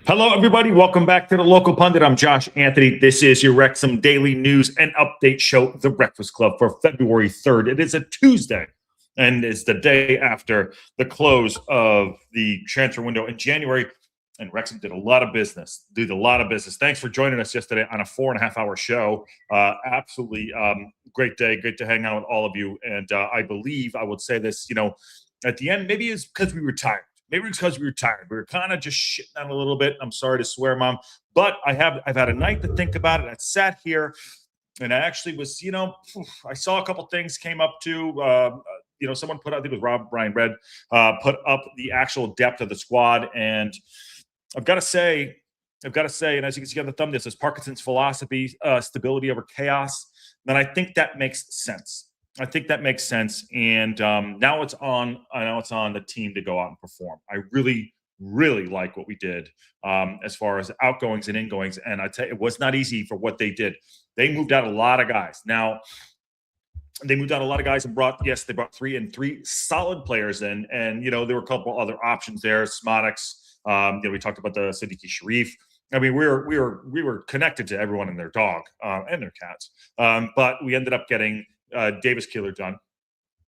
Hello, everybody. Welcome back to the Local Pundit. I'm Josh Anthony. This is your Wrexham daily news and update show, The Breakfast Club, for February 3rd. It is a Tuesday, and it's the day after the close of the transfer window in January. And Wrexham did a lot of business. Thanks for joining us yesterday on a 4.5-hour show. Absolutely great day. Great to hang out with all of you. And I believe I would say this, at the end, maybe it's because we were tired. Maybe it's because we were tired. We were kind of just shitting on a little bit. I'm sorry to swear, Mom, but I've had a night to think about it. I sat here, and I actually was, I saw a couple things came up too. Someone put out, I think it was Brian Red, put up the actual depth of the squad, and I've got to say, and as you can see on the thumbnail, this is Parkinson's philosophy, stability over chaos. And I think that makes sense. And now it's on. I know it's on the team to go out and perform. I really, really like what we did as far as outgoings and ingoings. And I tell you, it was not easy for what they did. They moved out a lot of guys. Now, they moved out a lot of guys and they brought three solid players in. And there were a couple other options there. Smodix. We talked about the Siddiqui Sharif. I mean, we were connected to everyone and their dog and their cats. But we ended up getting Davis Keeler done,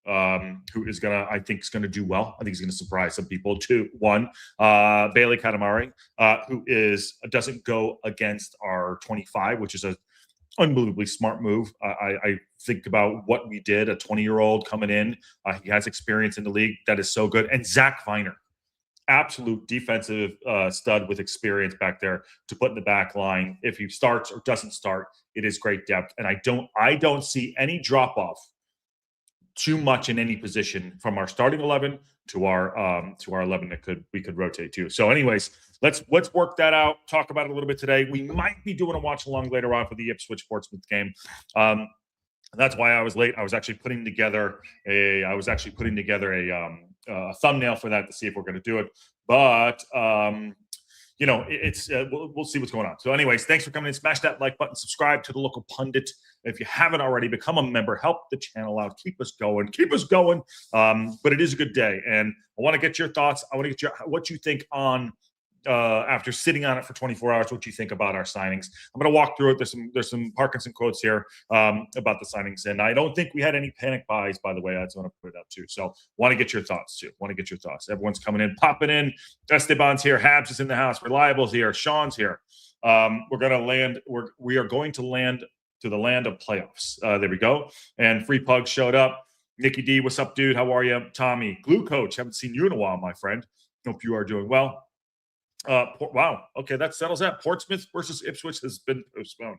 who is I think is gonna do well. I think he's gonna surprise some people. Bailey Katamari, who doesn't go against our 25, which is a unbelievably smart move. I think about what we did. A 20-year-old coming in, he has experience in the league. That is so good. And Zach Viner, absolute defensive stud with experience back there to put in the back line. If he starts or doesn't start, it is great depth. And I don't see any drop off too much in any position from our starting 11 to our 11 that we could rotate to. So anyways, let's work that out, talk about it a little bit today. We might be doing a watch along later on for the Ipswich Portsmouth game. That's why I was late. I was actually putting together a thumbnail for that to see if we're going to do it. But we'll see what's going on. So anyways, thanks for coming in. Smash that like button, subscribe to the Local Pundit. If you haven't already, become a member, help the channel out, keep us going. But it is a good day. And I want to get your thoughts. I want to get what you think on after sitting on it for 24 hours, what you think about our signings. I'm going to walk through it. There's some Parkinson quotes here about the signings. And I don't think we had any panic buys, by the way. I just want to put it up too. So want to get your thoughts too. Everyone's coming in, popping in. Esteban's here. Habs is in the house. Reliable's here. Sean's here. We are going to land to the land of playoffs. There we go. And Free Pug showed up. Nikki D, what's up, dude? How are you? Tommy, Glue Coach, haven't seen you in a while, my friend. Hope you are doing well. Wow. Okay, that settles that. Portsmouth versus Ipswich has been postponed.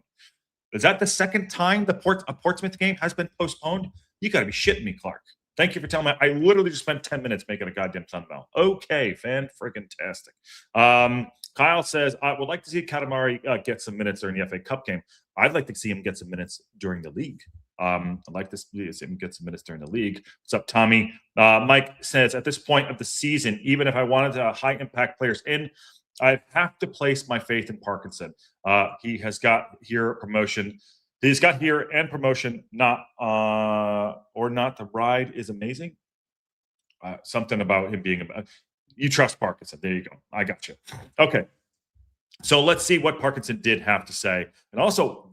Is that the second time a Portsmouth game has been postponed? You got to be shitting me, Clark. Thank you for telling me. I literally just spent 10 minutes making a goddamn thumbnail. Okay, fan-friggin-tastic. Kyle says, I would like to see Katamari get some minutes during the FA Cup game. I'd like to see him get some minutes during the league. I'd like to see him get some minutes during the league. What's up, Tommy? Mike says, at this point of the season, even if I wanted high-impact players in, I have to place my faith in Parkinson. He has got here promotion. He's got here and promotion, not. The ride is amazing. Something about him being you trust Parkinson. There you go. I got you. Okay. So let's see what Parkinson did have to say. And also,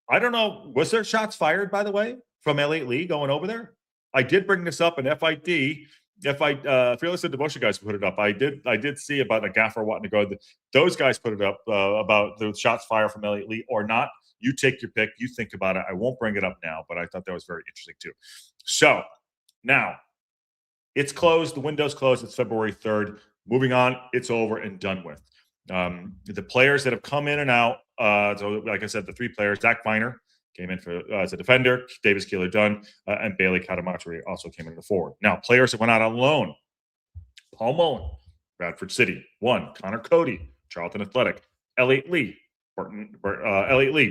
I don't know, was there shots fired, by the way, from Elliot Lee going over there? I did bring this up in FID. Fearless and Devotion guys put it up. I did see about a gaffer wanting to go. Those guys put it up about the shots fired from Elliot Lee or not. You take your pick. You think about it. I won't bring it up now, but I thought that was very interesting too. So now it's closed. The window's closed. It's February 3rd. Moving on. It's over and done with. The players that have come in and out. So like I said, the three players, Zach Viner came in as a defender, Davis Keeler Dunn, and Bailey Katamari also came in the forward. Now, players that went out on loan. Paul Mullen, Bradford City, 1. Connor Cody, Charlton Athletic. Elliot Lee,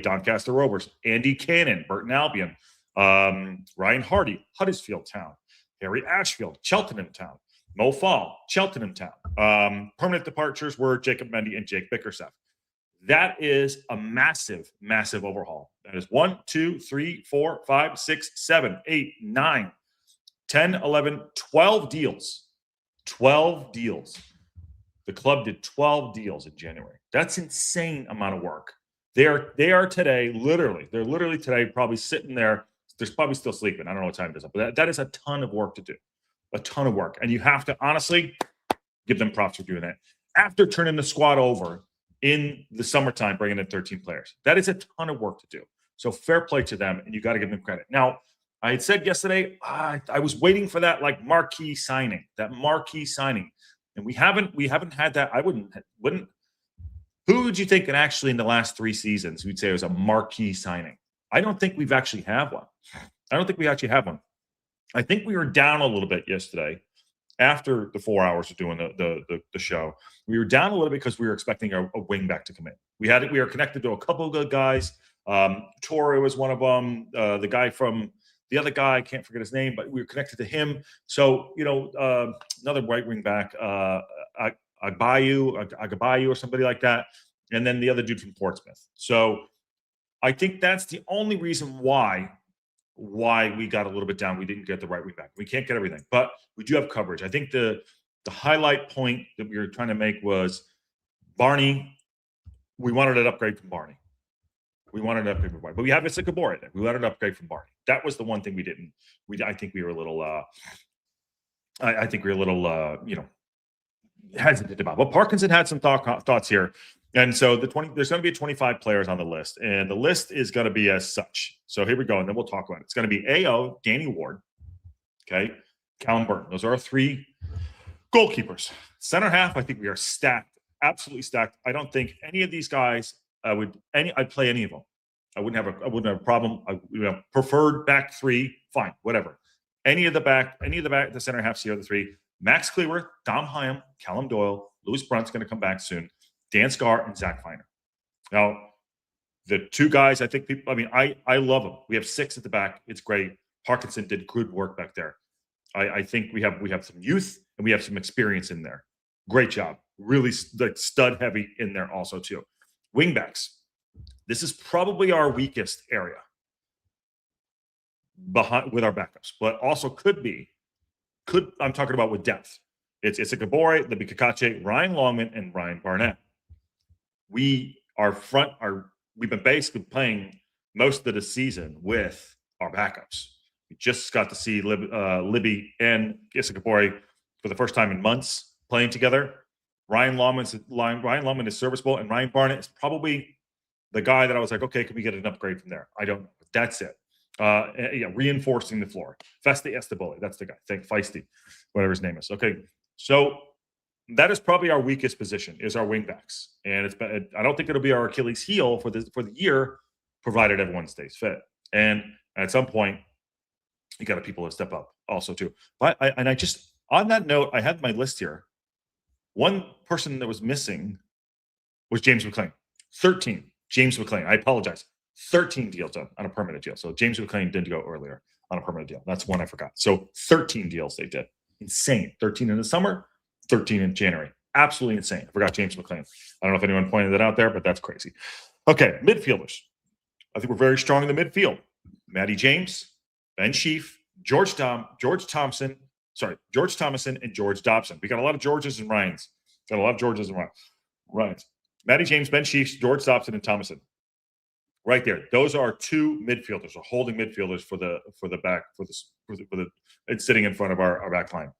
Doncaster Rovers. Andy Cannon, Burton Albion. Ryan Hardy, Huddersfield Town. Harry Ashfield, Cheltenham Town. Mo Fall, Cheltenham Town. Permanent departures were Jacob Mendy and Jake Bickerstaff. That is a massive, massive overhaul. That is 1, 2, 3, 4, 5, 6, 7, 8, 9, 10, 11, 12 deals. 12 deals. The club did 12 deals in January. That's insane amount of work. They are today, they're literally today probably sitting there. They're probably still sleeping. I don't know what time it is, but that is a ton of work to do. A ton of work. And you have to honestly give them props for doing that. After turning the squad over in the summertime, bringing in 13 players. That is a ton of work to do. So fair play to them, and you got to give them credit. Now, I had said yesterday, I was waiting for that marquee signing, and we haven't had that. I wouldn't. Who would you think that actually in the last 3 seasons we'd say it was a marquee signing? I don't think we've actually have one. I think we were down a little bit yesterday after the 4 hours of doing the show. We were down a little bit because we were expecting a wing back to come in. We were connected to a couple of good guys. Torre was one of them. The other guy, I can't forget his name, but we were connected to him. So, another right wing back, Agabayu or somebody like that. And then the other dude from Portsmouth. So I think that's the only reason why we got a little bit down. We didn't get the right wing back. We can't get everything, but we do have coverage. I think the highlight point that we were trying to make was Barney. We wanted an upgrade from Barney. But we have Issa Kabore there. We wanted an upgrade from Barney. That was the one thing we didn't. I think we were a little. I think we were a little. Hesitant about. But Parkinson had some thoughts here, and so there's going to be 25 players on the list, and the list is going to be as such. So here we go, and then we'll talk about it. It's going to be AO, Danny Ward, okay, Callum Burton. Those are our 3 goalkeepers. Center half, I think we are stacked, absolutely stacked. I don't think any of these guys I'd play any of them. I wouldn't have a problem. Preferred back 3, fine, whatever. Any of the center halves here, the 3. Max Cleaworth, Dom Hyam, Callum Doyle, Lewis Brunt's going to come back soon, Dan Scar, and Zach Feiner. Now, the 2 guys, I think I love them. We have 6 at the back. It's great. Parkinson did good work back there. I think we have some youth and we have some experience in there. Great job. Really stud heavy in there also too. Wingbacks. This is probably our weakest area with our backups, but also I'm talking about with depth. It's a Gabore, Libby Kakache, Ryan Longman, and Ryan Barnett. We've been basically playing most of the season with our backups. We just got to see Libby and Issa Gabore for the first time in months playing together. Ryan Longman is serviceable, and Ryan Barnett is probably the guy that I was like, okay, can we get an upgrade from there? I don't know. But that's it. Reinforcing the floor. Festi Estaboli, that's the guy. Think Feisty, whatever his name is. Okay, so that is probably our weakest position is our wingbacks, and I don't think it'll be our Achilles heel for the year, provided everyone stays fit. And at some point, you got people to step up also too. But I just on that note, I had my list here. One person that was missing was James McLean. 13. James McLean. I apologize. 13 deals done on a permanent deal. So James McLean didn't go earlier on a permanent deal. That's one I forgot. So 13 deals they did. Insane. 13 in the summer, 13 in January. Absolutely insane. I forgot James McLean. I don't know if anyone pointed that out there, but that's crazy. Okay, midfielders. I think we're very strong in the midfield. Matty James, Ben Sheaf, George Thomason, and George Dobson. We got a lot of Georges and Ryans. Ryans. Matty James, Ben Sheaf, George Dobson, and Thomason. Right there. Those are 2 midfielders or holding midfielders for the it's sitting in front of our back line.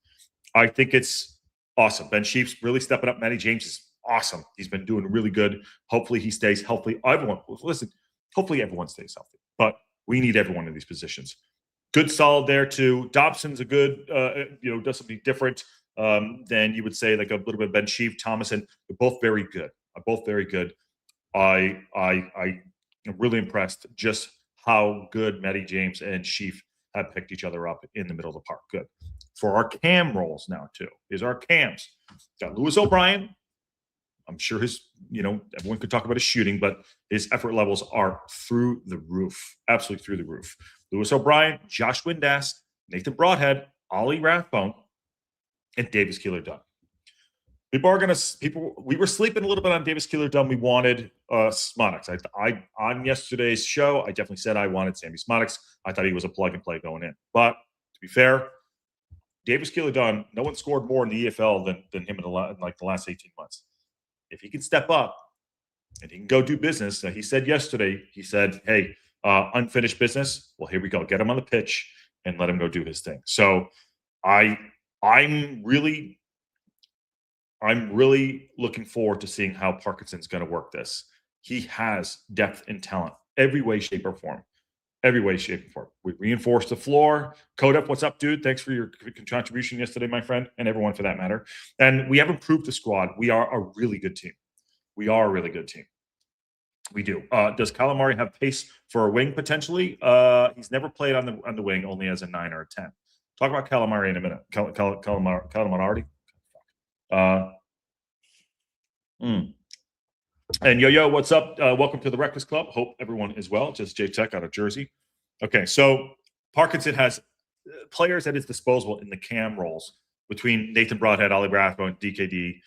I think it's awesome. Ben Sheaf's really stepping up. Matty James is awesome. He's been doing really good. Hopefully he stays healthy. Hopefully everyone stays healthy. But we need everyone in these positions. Good solid there too. Dobson's a good does something different than you would say, like a little bit of Ben Sheaf, Thomason. They're both very good. I'm really impressed just how good Matty James and Sheaf have picked each other up in the middle of the park. Good. For our cam roles now, too, is our cams. Got Lewis O'Brien. I'm sure everyone could talk about his shooting, but his effort levels are through the roof. Absolutely through the roof. Lewis O'Brien, Josh Windass, Nathan Broadhead, Ollie Rathbone, and Davis Keeler-Dunn. We were sleeping a little bit on Davis Keeler-Dunn. We wanted Smodex. I on yesterday's show, I definitely said I wanted Sammy Smodex. I thought he was a plug and play going in. But to be fair, Davis Keeler-Dunn, no one scored more in the EFL than him in the last 18 months. If he can step up and he can go do business, he said yesterday, he said, hey, unfinished business. Well, here we go. Get him on the pitch and let him go do his thing. So I'm really looking forward to seeing how Parkinson's going to work this. He has depth and talent, every way, shape, or form. Every way, shape, and form. We reinforced the floor. Kodef, what's up, dude? Thanks for your contribution yesterday, my friend, and everyone for that matter. And we have improved the squad. We are a really good team. We are a really good team. We do. Does Calamari have pace for a wing potentially? He's never played on the wing, only as a 9 or a 10. Talk about Calamari in a minute. Calamari. And Yo, what's up? Welcome to the Breakfast Club. Hope everyone is well. Just J Tech out of Jersey. Okay, so Parkinson has players at his disposal in the cam roles between Nathan Broadhead, Ollie Rathbone, DKD,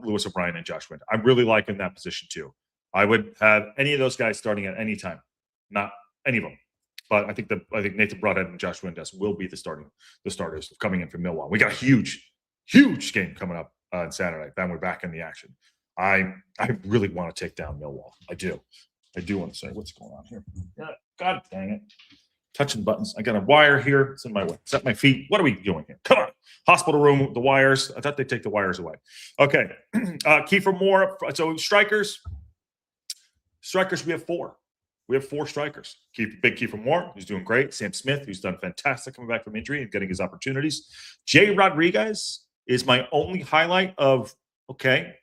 Lewis O'Brien, and Josh Wind. I'm really liking that position too. I would have any of those guys starting at any time, not any of them. But I think Nathan Broadhead and Josh Windass will be the starters coming in from Millwall. We got a huge game coming up on Saturday. Then we're back in the action. I really want to take down Millwall. I do want to say what's going on here. Yeah, God dang it. Touching buttons. I got a wire here. It's in my way. It's at my feet. What are we doing here? Come on. Hospital room, the wires. I thought they'd take the wires away. Okay. Kiefer Moore. So strikers, we have 4. We have 4 strikers. Big Kiefer Moore, who's doing great. Sam Smith, who's done fantastic coming back from injury and getting his opportunities. Jay Rodriguez is my only highlight of, okay,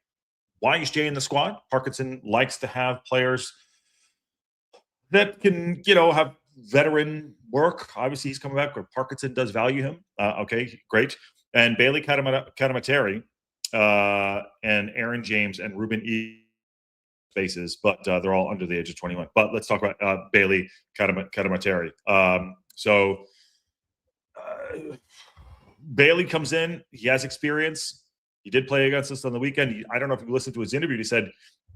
why is Jay in the squad? Parkinson likes to have players that can, have veteran work. Obviously, he's coming back where Parkinson does value him. Okay, great. And Bailey Kadamateri and Aaron James and Ruben E. Spaces, but they're all under the age of 21. But let's talk about Bailey Kadamateri. Bailey comes in. He has experience. He did play against us on the weekend. I don't know if you listened to his interview. He said,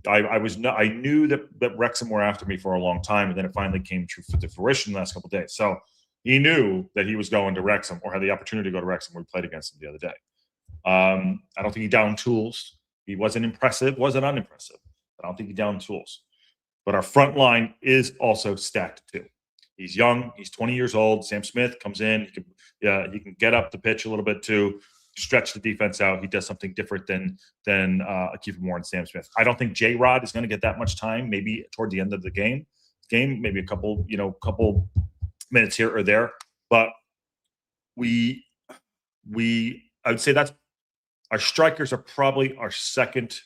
I knew that Wrexham were after me for a long time, and then it finally came to fruition the last couple of days. So he knew that he was going to Wrexham or had the opportunity to go to Wrexham when we played against him the other day. I don't think he downed tools. He wasn't impressive, wasn't unimpressive. I don't think he downed tools. But our front line is also stacked too. He's young. He's 20 years old. Sam Smith comes in. He can get up the pitch a little bit too, stretch the defense out. He does something different than Kiefer Moore and Sam Smith. I don't think J-Rod is going to get that much time. Maybe toward the end of the game, maybe a couple minutes here or there. But I would say that's our strikers are probably our second.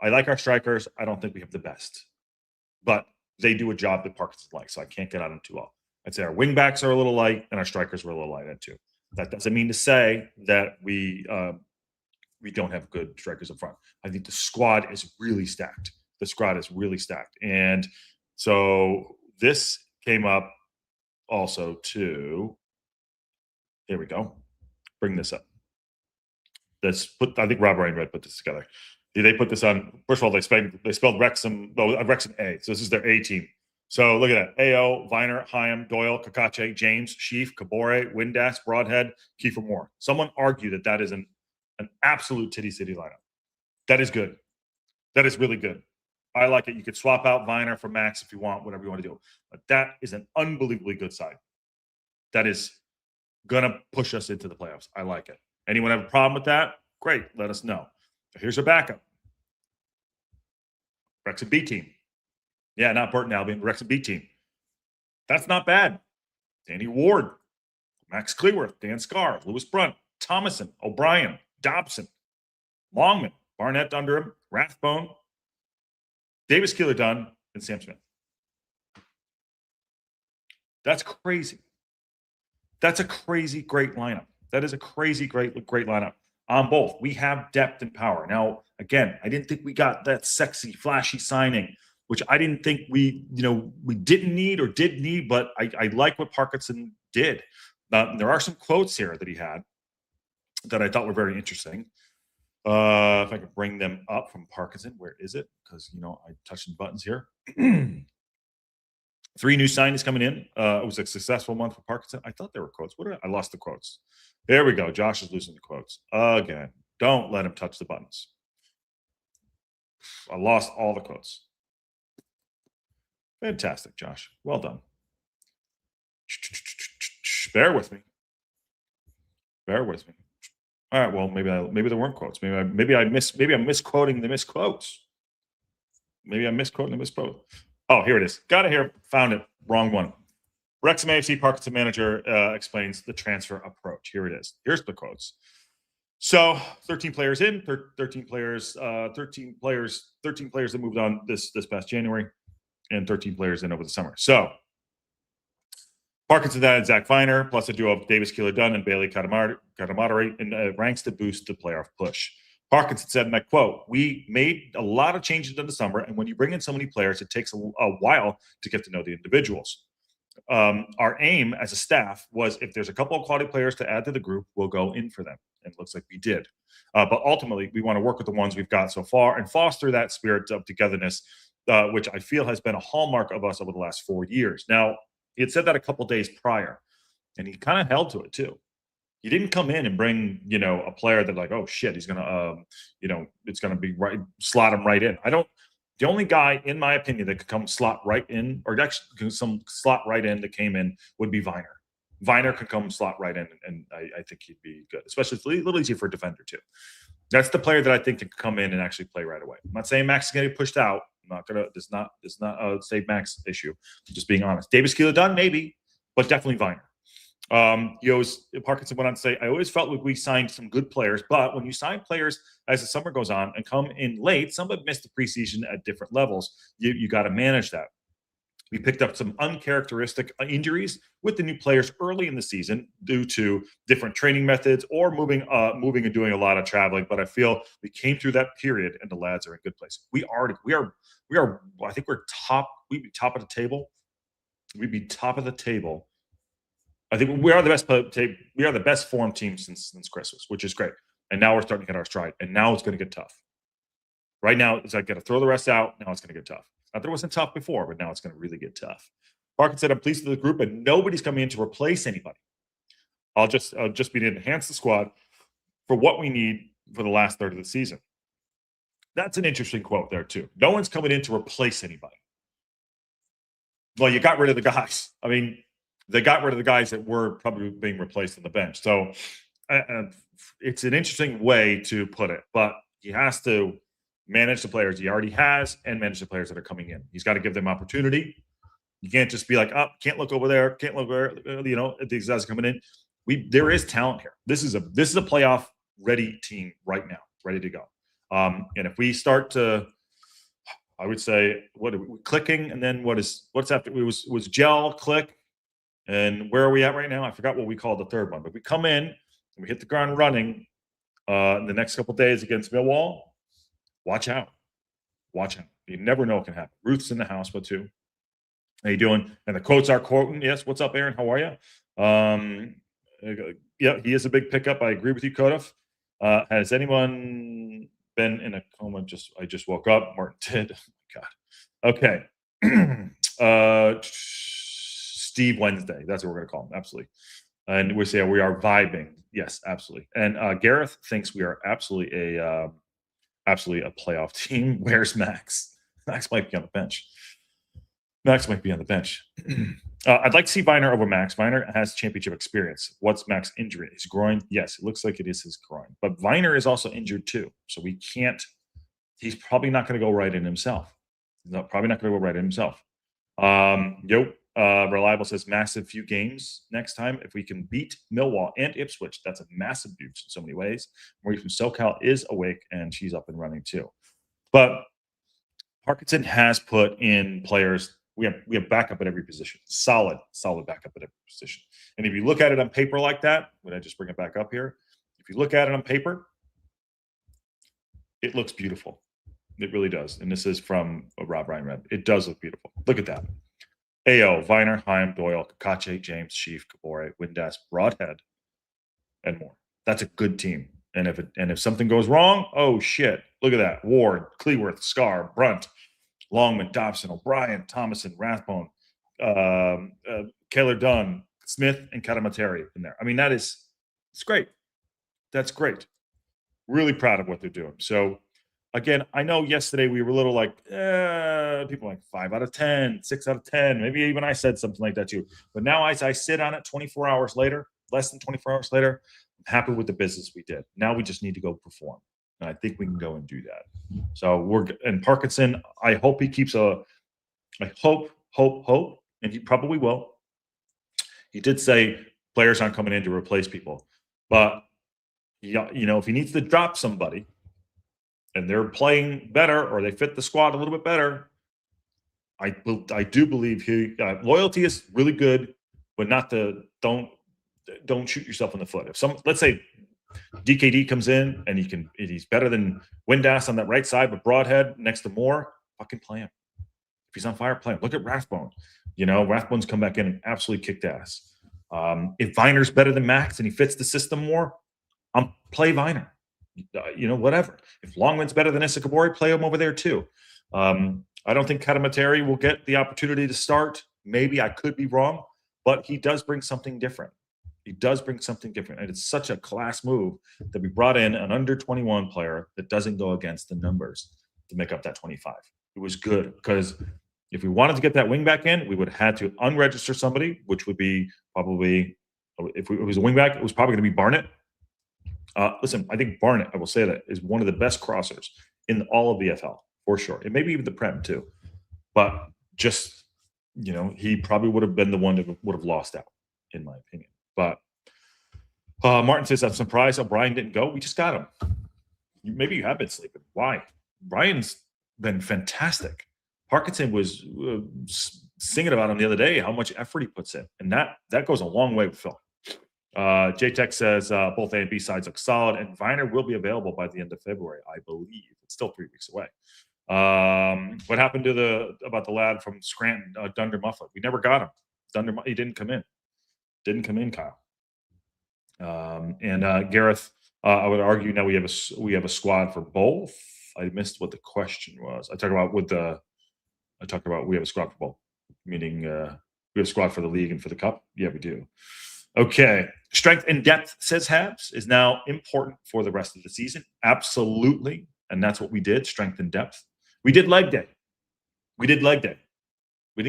I like our strikers. I don't think we have the best, but they do a job that Parkinson likes, so I can't get on them too well. I'd say our wingbacks are a little light and our strikers were a little light too. That doesn't mean to say that we don't have good strikers up front. I think the squad is really stacked. And so this came up also too. Here we go. Bring this up. I think Rob Ryan Red put this together. They put this on. First of all, they spelled Wrexham. Wrexham A. So this is their A team. So look at that: AO, Viner, Hyam, Doyle, Kakache, James, Sheaf, Kabore, Windass, Broadhead, Kiefer Moore. Someone argued that is an absolute titty city lineup. That is good. That is really good. I like it. You could swap out Viner for Max if you want, whatever you want to do. But that is an unbelievably good side. That is gonna push us into the playoffs. I like it. Anyone have a problem with that? Great. Let us know. Here's our backup. Wrexham B team. Yeah, not Burton Albion, Wrexham B team. That's not bad. Danny Ward, Max Cleworth, Dan Scarr, Lewis Brunt, Thomason, O'Brien, Dobson, Longman, Barnett under him, Rathbone, Davis Keeler-Dunn, and Sam Smith. That's crazy. That's a crazy great lineup. That is a crazy great lineup on both. We have depth and power. Now, again, I didn't think we got that sexy, flashy signing, which I didn't think we didn't need or did need, but I like what Parkinson did. There are some quotes here that he had that I thought were very interesting. If I could bring them up from Parkinson, where is it? Because I touched some buttons here. 3 new signings coming in. It was a successful month for Parkinson. I thought there were quotes. I lost the quotes. There we go. Josh is losing the quotes again. Don't let him touch the buttons. I lost all the quotes. Fantastic, Josh. Well done. Bear with me. Bear with me. All right. Well, maybe there weren't quotes. Maybe I'm misquoting the misquotes. Maybe I'm misquoting the misquote. Oh, here it is. Got it here. Found it. Wrong one. Wrexham AFC Parkinson manager explains the transfer approach. Here it is. Here's the quotes. So 13 players in, 13 players that moved on this past January, and 13 players in over the summer. So Parkinson added Zach Viner, plus a duo of Davis Keeler-Dunn and Bailey Catamatari in ranks to boost the playoff push. Parkinson said, and I quote, "We made a lot of changes in the summer, and when you bring in so many players, it takes a while to get to know the individuals. Our aim as a staff was if there's a couple of quality players to add to the group, we'll go in for them." And it looks like we did. But ultimately, we want to work with the ones we've got so far and foster that spirit of togetherness, which I feel has been a hallmark of us over the last 4 years. Now, he had said that a couple days prior, and he kind of held to it too. He didn't come in and bring, a player that like, oh shit, he's gonna, it's gonna be right, slot him right in. The only guy, in my opinion, that could come slot right in, or actually some slot right in that came in would be Viner. Viner could come slot right in, and I think he'd be good, especially it's a little easier for a defender too. That's the player that I think can come in and actually play right away. I'm not saying Max is going to get pushed out. I'm not gonna. It's not a save Max issue. I'm just being honest. Davis Keeler-Dunn maybe, but definitely Viner. Parkinson went on to say, "I always felt like we signed some good players, but when you sign players as the summer goes on and come in late, some have missed the preseason at different levels. You got to manage that. We picked up some uncharacteristic injuries with the new players early in the season due to different training methods or moving and doing a lot of traveling. But I feel we came through that period and the lads are in good place. We are. I think we're top. We'd be top of the table. We'd be top of the table. I think we are the best. We are the best formed team since Christmas, which is great. And now we're starting to get our stride. And now it's going to get tough. Right now, it's like got to throw the rest out. Now it's going to get tough. Not that it wasn't tough before, but now it's going to really get tough. Parkin said, "I'm pleased with the group, and nobody's coming in to replace anybody. I'll just be to enhance the squad for what we need for the last third of the season." That's an interesting quote there too. No one's coming in to replace anybody. Well, you got rid of the guys. I mean, they got rid of the guys that were probably being replaced on the bench. So it's an interesting way to put it, but he has to manage the players he already has and manage the players that are coming in. He's got to give them opportunity. You can't just be like, oh, can't look over there, can't look over there, these guys are coming in. There is talent here. This is a playoff ready team right now, ready to go. And if we start to, I would say, clicking, and then what's after? It was gel, click, and where are we at right now? I forgot what we called the third one, but we come in and we hit the ground running in the next couple of days against Millwall. Watch out. Watch out. You never know what can happen. Ruth's in the house, but too. How you doing? And the quotes are quoting. Yes. What's up, Aaron? How are you? Yeah, he is a big pickup. I agree with you, Kodaf. Has anyone been in a coma? I just woke up. Martin did. Oh my God. Okay. Steve Wednesday. That's what we're going to call him. Absolutely. And we say we are vibing. Yes, absolutely. And Gareth thinks we are absolutely a playoff team. Where's Max? Max might be on the bench. I'd like to see Viner over Max. Viner has championship experience. What's Max's injury? His groin? Yes, it looks like it is his groin. But Viner is also injured too. So we can't – he's probably not going to go right in himself. Reliable says massive few games next time. If we can beat Millwall and Ipswich, that's a massive boost in so many ways. Marie from SoCal is awake and she's up and running too. But Parkinson has put in players. We have backup at every position. Solid backup at every position. And if you look at it on paper like that, when I just bring it back up here, if you look at it on paper, it looks beautiful. It really does. And this is from Rob Ryan Red. It does look beautiful. Look at that. AO, Viner, Heim, Doyle, Kakache, James, Sheaf, Kabore, Windass, Broadhead, and more. That's a good team. And if something goes wrong, oh shit. Look at that. Ward, Cleworth, Scar, Brunt, Longman, Dobson, O'Brien, Thomason, Rathbone, Kaylor Dunn, Smith, and Katamateri in there. I mean, it's great. That's great. Really proud of what they're doing. So, again, I know yesterday we were a little like, people like 5 out of 10, 6 out of 10. Maybe even I said something like that too. But now as I sit on it 24 hours later, less than 24 hours later, I'm happy with the business we did. Now we just need to go perform. And I think we can go and do that. So and Parkinson, I hope he keeps I hope, and he probably will. He did say players aren't coming in to replace people. But, if he needs to drop somebody and they're playing better or they fit the squad a little bit better, I do believe loyalty is really good, but don't shoot yourself in the foot. If let's say DKD comes in and he's better than Windass on that right side, but Broadhead next to Moore, fucking play him. If he's on fire, play him. Look at Rathbone. Rathbone's come back in and absolutely kicked ass. If Viner's better than Max and he fits the system more, play Viner. Whatever. If Longman's better than Issa Kabori, play him over there too. I don't think Katamateri will get the opportunity to start. Maybe I could be wrong, but he does bring something different. And it's such a class move that we brought in an under 21 player that doesn't go against the numbers to make up that 25. It was good because if we wanted to get that wing back in, we would have had to unregister somebody, which would be probably, if it was a wing back, it was probably going to be Barnett. Listen, I think Barnett, I will say that, is one of the best crossers in all of the FL, for sure. And maybe even the Prem, too. But just, he probably would have been the one that would have lost out, in my opinion. But Martin says, I'm surprised O'Brien didn't go. We just got him. Maybe you have been sleeping. Why? Brian's been fantastic. Parkinson was singing about him the other day, how much effort he puts in. And that goes a long way with Phil. J-Tech says both A and B sides look solid, and Viner will be available by the end of February, I believe. It's still 3 weeks away. What happened about the lad from Scranton, Dunder Mufflett? We never got him. He didn't come in. Kyle. And Gareth, I would argue now we have a squad for both. I missed what the question was. I talked about we have a squad for both, meaning we have a squad for the league and for the cup. Yeah, we do. Okay. Strength and depth, says Habs, is now important for the rest of the season. Absolutely. And that's what we did, strength and depth. We did leg day. We didn't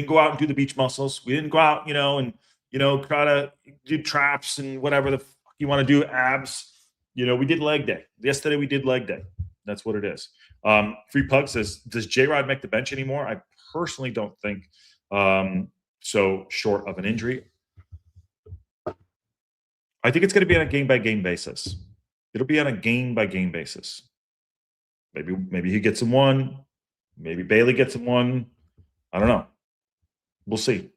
go out and do the beach muscles. We didn't go out, and try to do traps and whatever the fuck you want to do, abs. We did leg day. Yesterday we did leg day. That's what it is. Free Pug says, does J-Rod make the bench anymore? I personally don't think so, short of an injury. I think it's going to be on a game-by-game basis. It'll be on a game-by-game basis. Maybe he gets him one. Maybe Bailey gets him one. I don't know. We'll see.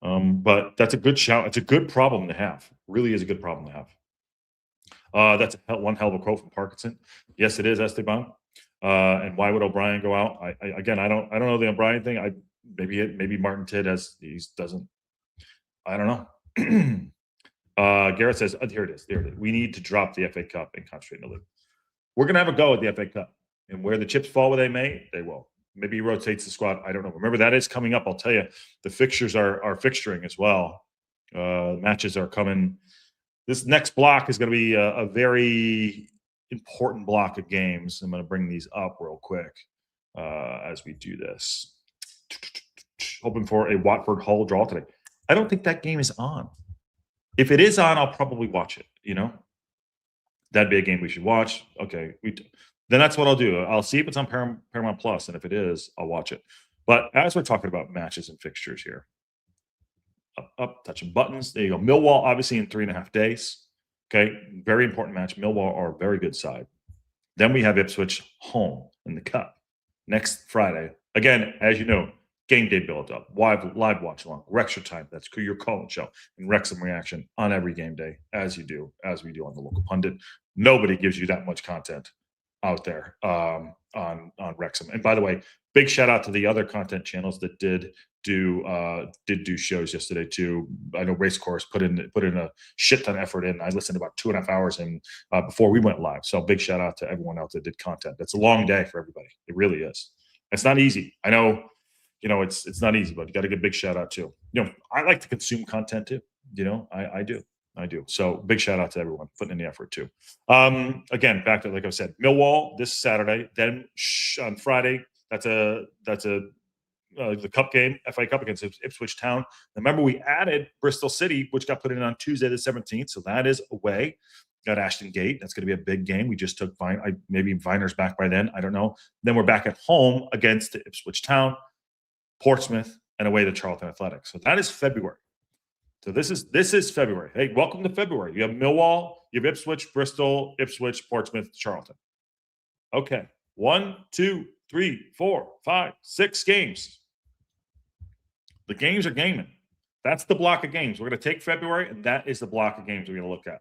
But that's a good shout. It's a good problem to have. Really is a good problem to have. That's one hell of a quote from Parkinson. Yes, it is, Esteban. And why would O'Brien go out? I don't know the O'Brien thing. Maybe Martin Tidd doesn't. I don't know. Garrett says, here it is. We need to drop the FA Cup and concentrate in the league. We're going to have a go at the FA Cup. And where the chips fall where they may, they will. Maybe he rotates the squad. I don't know. Remember, that is coming up. I'll tell you, the fixtures are fixturing as well. Matches are coming. This next block is going to be a very important block of games. I'm going to bring these up real quick as we do this. Hoping for a Watford-Hull draw today. I don't think that game is on. If it is on, I'll probably watch it, That'd be a game we should watch. Okay. Then that's what I'll do. I'll see if it's on Paramount Plus, and if it is, I'll watch it. But as we're talking about matches and fixtures here, up, touching buttons. There you go. Millwall, obviously, in 3.5 days. Okay. Very important match. Millwall are a very good side. Then we have Ipswich home in the Cup next Friday. Again, as you know, game day build up, live watch along, Wrexham time. That's your call-in show, and Wrexham reaction on every game day, as we do on the Local Pundit. Nobody gives you that much content out there on Wrexham. And by the way, big shout out to the other content channels that did do shows yesterday too. I know Racecourse put in a shit ton of effort in. I listened about 2.5 hours in before we went live. So big shout out to everyone else that did content. That's a long day for everybody. It really is. It's not easy. I know. it's not easy, but you got to give a big shout out too. I like to consume content too. I do. I do. So big shout out to everyone putting in the effort too. Again, back to, like I said, Millwall this Saturday. Then on Friday, that's the Cup game, FA Cup against Ipswich Town. Remember, we added Bristol City, which got put in on Tuesday the 17th. So that is away. Got Ashton Gate. That's going to be a big game. We just took maybe Viner's back by then. I don't know. Then we're back at home against Ipswich Town, Portsmouth, and away to Charlton Athletic. So that is February. So this is February. Hey, welcome to February. You have Millwall, you have Ipswich, Bristol, Ipswich, Portsmouth, Charlton. Okay. 1, 2, 3, 4, 5, 6 games. The games are gaming. That's the block of games. We're going to take February, and that is the block of games we're going to look at.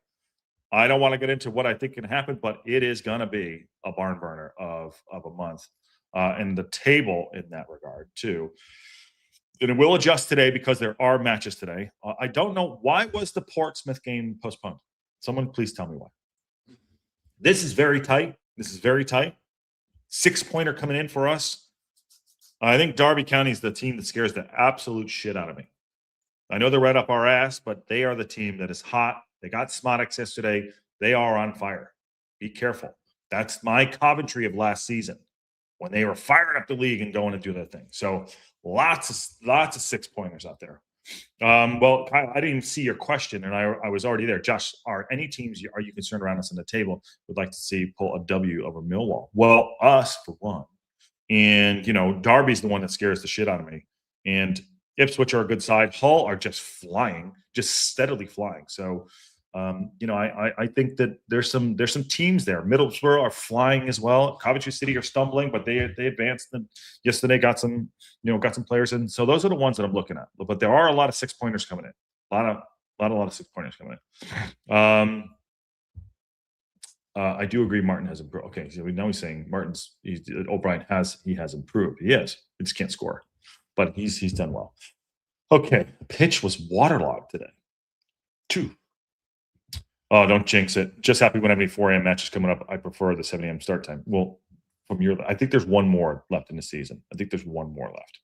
I don't want to get into what I think can happen, but it is going to be a barn burner of a month. And the table in that regard, too. And it will adjust today because there are matches today. I don't know. Why was the Portsmouth game postponed? Someone please tell me why. This is very tight. 6-pointer coming in for us. I think Derby County is the team that scares the absolute shit out of me. I know they're right up our ass, but they are the team that is hot. They got Smodix yesterday. They are on fire. Be careful. That's my Coventry of last season when they were firing up the league and going to do their thing. So lots of 6-pointers out there. Well, Kyle, I didn't even see your question, and I was already there. Josh, are any teams are you concerned around us on the table would like to see pull a W over Millwall? Well, us for one. And, Derby's the one that scares the shit out of me. And Ipswich are a good side. Hull are just flying, just steadily flying. So, I think that there's some teams there. Middlesbrough are flying as well. Coventry City are stumbling, but they advanced them yesterday. Got some players in. So those are the ones that I'm looking at. But there are a lot of 6-pointers coming in. A lot of 6-pointers coming in. I do agree. Martin has improved. Okay, so now he's saying O'Brien has improved. He is. He just can't score, but he's done well. Okay, pitch was waterlogged today. 2. Oh, don't jinx it. Just happy when I have any 4 a.m. matches coming up. I prefer the 7 a.m. start time. Well, I think there's one more left in the season. I think there's one more left.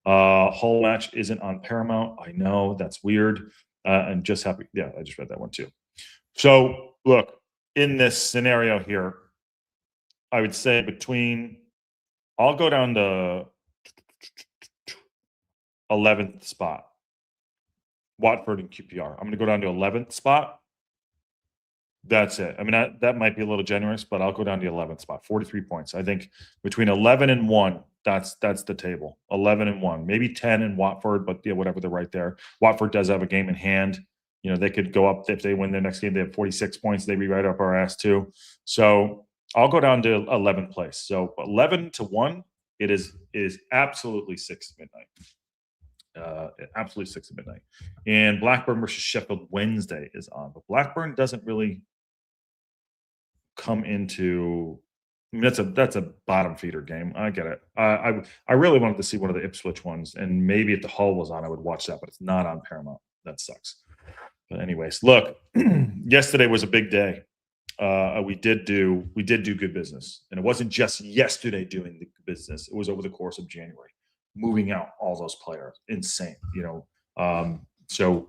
Hull match isn't on Paramount. I know that's weird. And just happy. Yeah, I just read that one too. So look, in this scenario here, I would say I'll go down to 11th spot. Watford and QPR. I'm going to go down to 11th spot. That's it. I mean, that might be a little generous, but I'll go down to the 11th spot, 43 points. I think between 11 and 1, that's the table. 11 and 1, maybe 10 in Watford, but yeah, whatever, they're right there. Watford does have a game in hand. They could go up if they win their next game. They have 46 points. They'd be right up our ass too. So I'll go down to 11th place. So 11 to 1, it is absolutely 6 at midnight. Absolutely 6 at midnight. And Blackburn versus Sheffield Wednesday is on, but Blackburn doesn't really come into. I mean, that's a bottom feeder game. I get it. I really wanted to see one of the Ipswich ones, and maybe if the Hull was on, I would watch that, but it's not on Paramount. That sucks. But anyways, look, yesterday was a big day. We did do good business, and it wasn't just yesterday doing the business. It was over the course of January, moving out all those players. Insane, So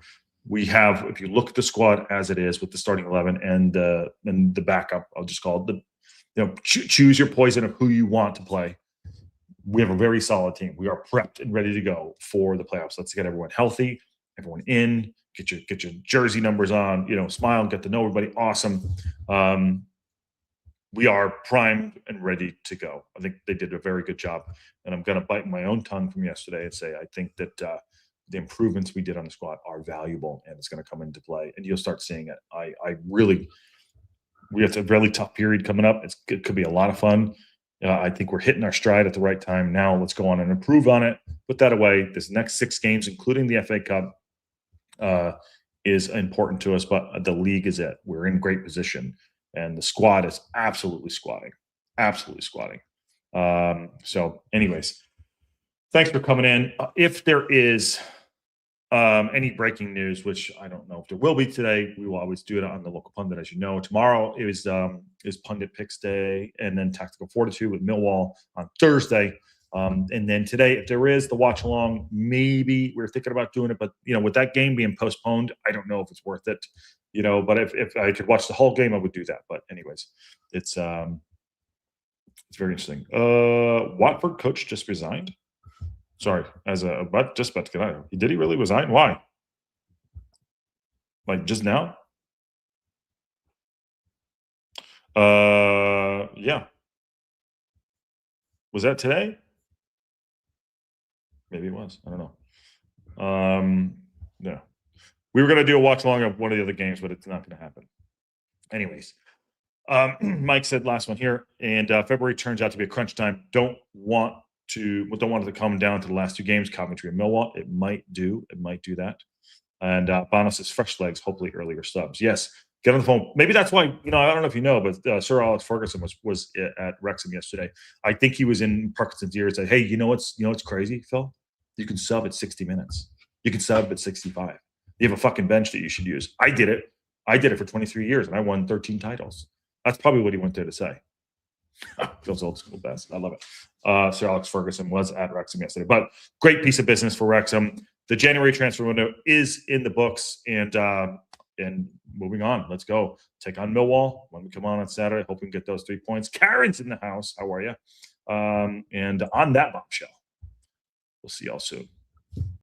we have, if you look at the squad as it is with the starting 11 and the backup, I'll just call it choose your poison of who you want to play. We have a very solid team. We are prepped and ready to go for the playoffs. Let's get everyone healthy, everyone in. Get your jersey numbers on, smile, get to know everybody. Awesome. We are primed and ready to go. I think they did a very good job. And I'm going to bite my own tongue from yesterday and say, I think that the improvements we did on the squad are valuable and it's going to come into play. And you'll start seeing it. We have a really tough period coming up. It could be a lot of fun. I think we're hitting our stride at the right time. Now let's go on and improve on it. Put that away. This next 6 games, including the FA Cup, is important to us, but the league is it. We're in great position, and the squad is absolutely squatting. So anyways, thanks for coming in. If there is any breaking news, which I don't know if there will be today, we will always do it on the local pundit, as you know. Tomorrow is pundit picks day, and then tactical fortitude with Millwall on Thursday. And then today, if there is the watch along, maybe we're thinking about doing it. But with that game being postponed, I don't know if it's worth it. But if I could watch the whole game, I would do that. But anyways, it's very interesting. Watford coach just resigned. Sorry, just about to get out. Did he really resign? Why? Like just now? Yeah. Was that today? Maybe it was. I don't know. Yeah. We were going to do a watch along of one of the other games, but it's not going to happen. Anyways, Mike said last one here, and February turns out to be a crunch time. Don't want it to come down to the last two games, Coventry and Millwall. It might do that. And Bono says fresh legs, hopefully earlier subs. Yes, get on the phone. Maybe that's why, I don't know if you know, but Sir Alex Ferguson was at Wrexham yesterday. I think he was in Parkinson's ear and said, hey, what's crazy, Phil? You can sub at 60 minutes. You can sub at 65. You have a fucking bench that you should use. I did it. I did it for 23 years, and I won 13 titles. That's probably what he went there to say. Feels old school best. I love it. Sir Alex Ferguson was at Wrexham yesterday. But great piece of business for Wrexham. The January transfer window is in the books, and moving on. Let's go. Take on Millwall when we come on Saturday. Hope we can get those 3 points. Karen's in the house. How are you? And on that bombshell, we'll see y'all soon.